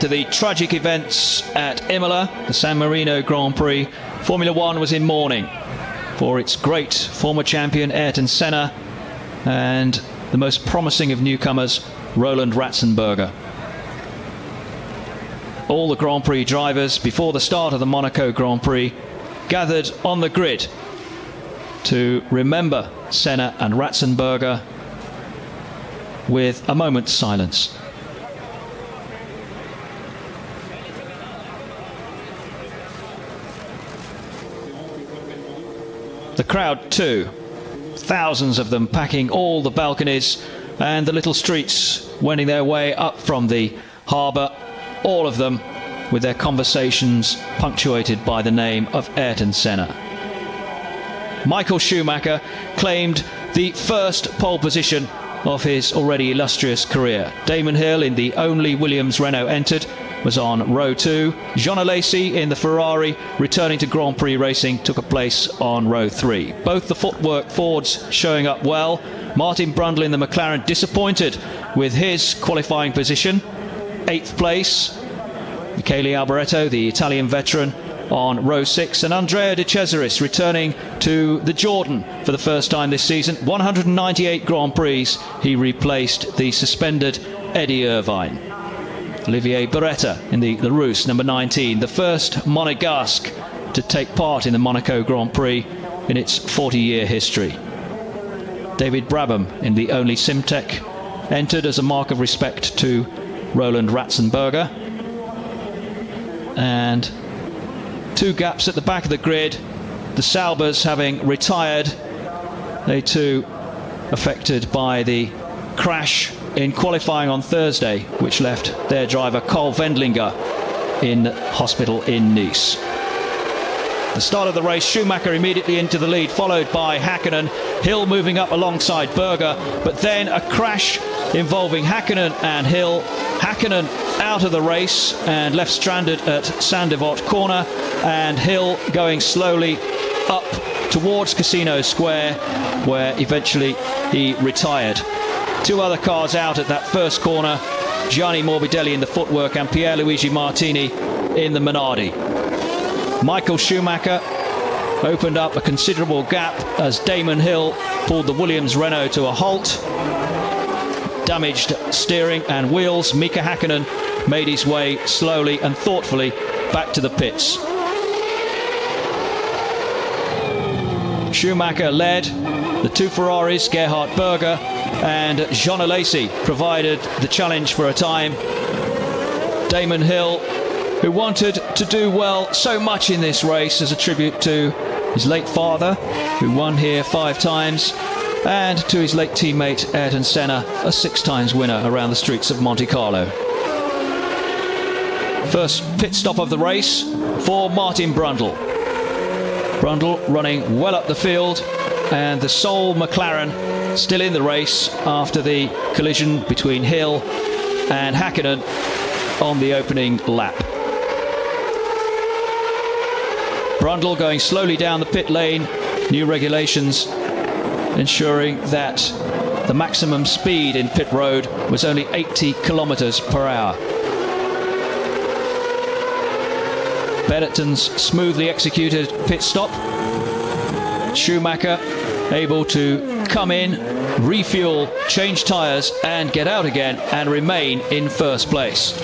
After the tragic events at Imola, the San Marino Grand Prix, Formula One was in mourning for its great former champion Ayrton Senna and the most promising of newcomers, Roland Ratzenberger. All the Grand Prix drivers before the start of the Monaco Grand Prix gathered on the grid to remember Senna and Ratzenberger with a moment's silence. The crowd too, thousands of them packing all the balconies and the little streets, wending their way up from the harbour, all of them with their conversations punctuated by the name of Ayrton Senna. Michael Schumacher claimed the first pole position of his already illustrious career. Damon Hill, in the only Williams Renault entered, was on row 2. Jean Alesi in the Ferrari, returning to Grand Prix racing, took a place on row 3. Both the footwork Fords showing up well. Martin Brundle in the McLaren disappointed with his qualifying position. 8th place. Michele Alboreto, the Italian veteran, on row 6, and Andrea de Cesaris returning to the Jordan for the first time this season. 198 Grand Prix, he replaced the suspended Eddie Irvine. Olivier Beretta in the Rousse, number 19, the first Monegasque to take part in the Monaco Grand Prix in its 40-year history. David Brabham in the only Simtech entered as a mark of respect to Roland Ratzenberger. And 2 gaps at the back of the grid, the Saubers having retired, they too affected by the crash in qualifying on Thursday, which left their driver Karl Wendlinger in hospital in Nice. The start of the race, Schumacher immediately into the lead, followed by Häkkinen. Hill moving up alongside Berger, but then a crash involving Häkkinen and Hill. Häkkinen out of the race and left stranded at Sandivot corner, and Hill going slowly up towards Casino Square, where eventually he retired. 2 other cars out at that first corner, Gianni Morbidelli in the footwork and Pierluigi Martini in the Minardi. Michael Schumacher opened up a considerable gap as Damon Hill pulled the Williams Renault to a halt. Damaged steering and wheels, Mika Häkkinen made his way slowly and thoughtfully back to the pits. Schumacher led, the 2 Ferraris, Gerhard, Berger and Jean Alesi provided the challenge for a time. Damon Hill, who wanted to do well so much in this race as a tribute to his late father, who won here 5 times, and to his late teammate Ayrton Senna, a 6 times winner around the streets of Monte Carlo. First pit stop of the race for Martin Brundle. Brundle running well up the field, and the sole McLaren still in the race after the collision between Hill and Häkkinen on the opening lap. Brundle going slowly down the pit lane, new regulations ensuring that the maximum speed in pit road was only 80 kilometers per hour. Benetton's smoothly executed pit stop. Schumacher able to come in, refuel, change tyres and get out again and remain in first place.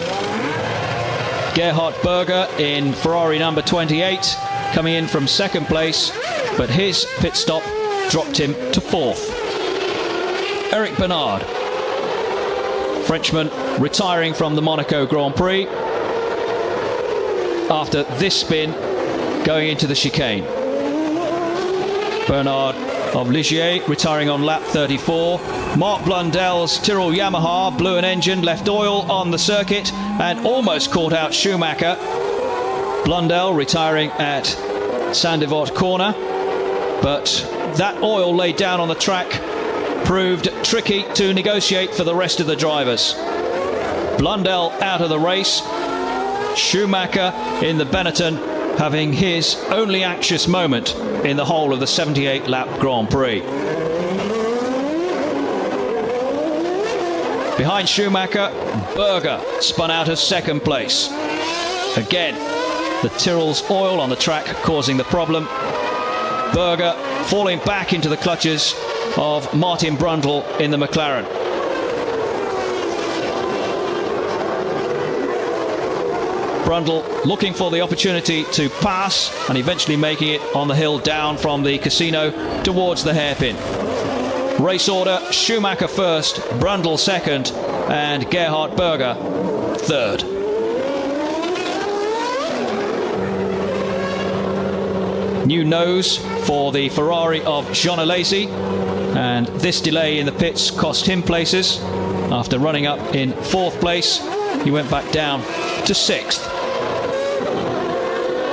Gerhard Berger in Ferrari number 28 coming in from 2nd place, but his pit stop dropped him to 4th. Eric Bernard, Frenchman, retiring from the Monaco Grand Prix after this spin going into the chicane. Bernard of Ligier retiring on lap 34. Mark Blundell's Tyrrell Yamaha blew an engine, left oil on the circuit and almost caught out Schumacher. Blundell retiring at Sandivot corner, but that oil laid down on the track proved tricky to negotiate for the rest of the drivers. Blundell out of the race. Schumacher in the Benetton having his only anxious moment in the whole of the 78 lap Grand Prix. Behind Schumacher, Berger spun out of second place. Again, the Tyrrell's oil on the track causing the problem. Berger falling back into the clutches of Martin Brundle in the McLaren. Brundle looking for the opportunity to pass and eventually making it on the hill down from the casino towards the hairpin. Race order: Schumacher first, Brundle second, and Gerhard Berger third. New nose for the Ferrari of Jean Alesi, and this delay in the pits cost him places. After running up in fourth place, he went back down to sixth.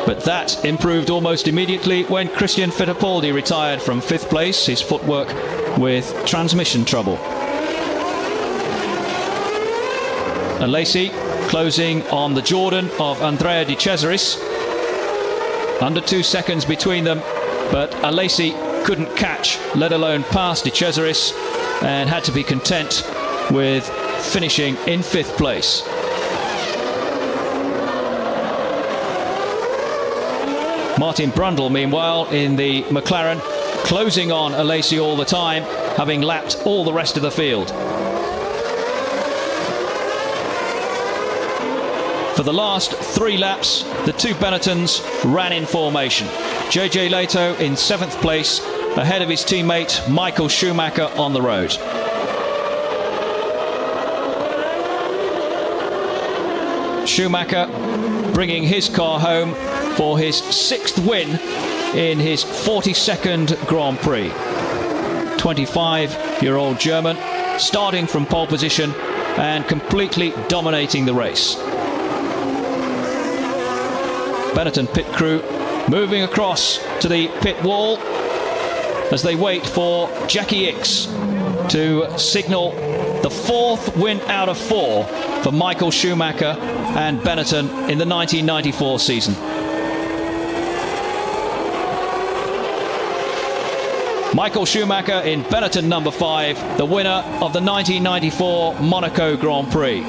But that improved almost immediately when Christian Fittipaldi retired from fifth place, his footwork with transmission trouble. Alesi closing on the Jordan of Andrea de Cesaris. Under 2 seconds between them, but Alesi couldn't catch, let alone pass de Cesaris, and had to be content with finishing in fifth place. Martin Brundle, meanwhile, in the McLaren, closing on Alesi all the time, having lapped all the rest of the field. For the last 3 laps, the two Benettons ran in formation. JJ Lehto in 7th place, ahead of his teammate Michael Schumacher on the road. Schumacher bringing his car home for his 6th win in his 42nd Grand Prix. 25-year-old German, starting from pole position and completely dominating the race. Benetton pit crew moving across to the pit wall as they wait for Jackie Ickx to signal the 4th win out of 4 for Michael Schumacher and Benetton in the 1994 season. Michael Schumacher in Benetton number 5, the winner of the 1994 Monaco Grand Prix.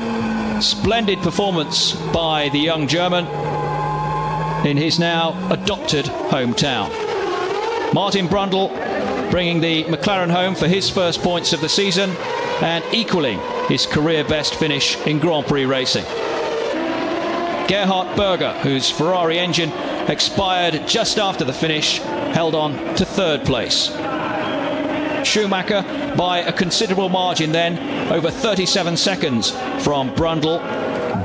Splendid performance by the young German in his now adopted hometown. Martin Brundle bringing the McLaren home for his first points of the season and equaling his career best finish in Grand Prix racing. Gerhard Berger, whose Ferrari engine expired just after the finish, held on to 3rd place. Schumacher by a considerable margin then, over 37 seconds from Brundle.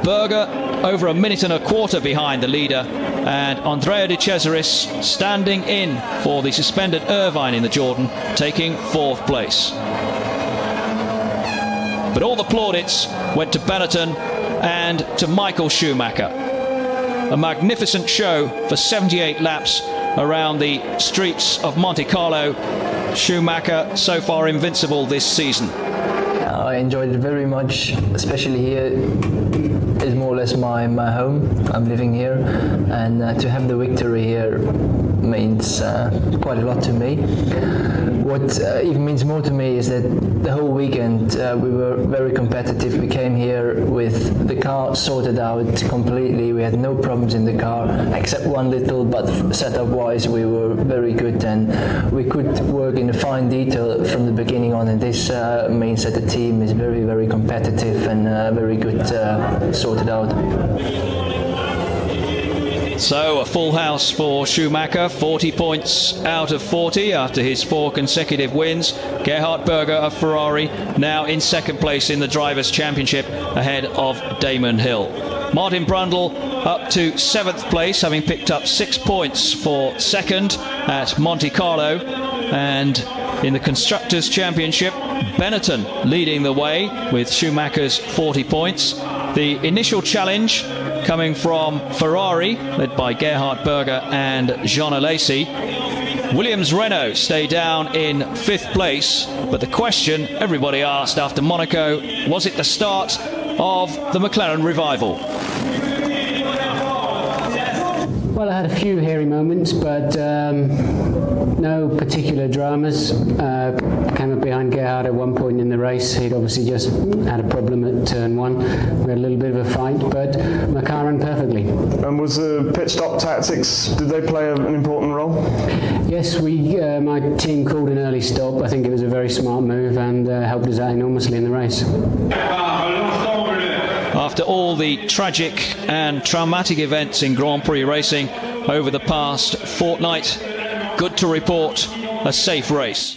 Berger over 1 minute and a quarter behind the leader, and Andrea de Cesaris standing in for the suspended Irvine in the Jordan, taking 4th place. But all the plaudits went to Benetton and to Michael Schumacher. A magnificent show for 78 laps around the streets of Monte Carlo. Schumacher so far invincible this season. I enjoyed it very much, especially here. Is more or less my home. I'm living here, and to have the victory here means quite a lot to me. What even means more to me is that the whole weekend we were very competitive. We came here with the car sorted out completely. We had no problems in the car except one little, but setup wise we were very good, and we could work in a fine detail from the beginning on, and this means that the team is very, very competitive and very good sorted out. So a full house for Schumacher, 40 points out of 40 after his 4 consecutive wins. Gerhard Berger of Ferrari now in 2nd place in the Drivers' Championship ahead of Damon Hill. Martin Brundle up to 7th place, having picked up 6 points for 2nd at Monte Carlo. And in the Constructors' Championship, Benetton leading the way with Schumacher's 40 points. The initial challenge coming from Ferrari, led by Gerhard Berger and Jean Alesi. Williams-Renault stay down in 5th place, but the question everybody asked after Monaco, was it the start of the McLaren revival? Well, I had a few hairy moments, but No particular dramas. Came up behind Gerhard at one point in the race. He'd obviously just had a problem at turn 1. We had a little bit of a fight, but McLaren perfectly. And was the pit stop tactics, did they play an important role? Yes, my team called an early stop. I think it was a very smart move and helped us out enormously in the race. After all the tragic and traumatic events in Grand Prix racing over the past fortnight, good to report a safe race.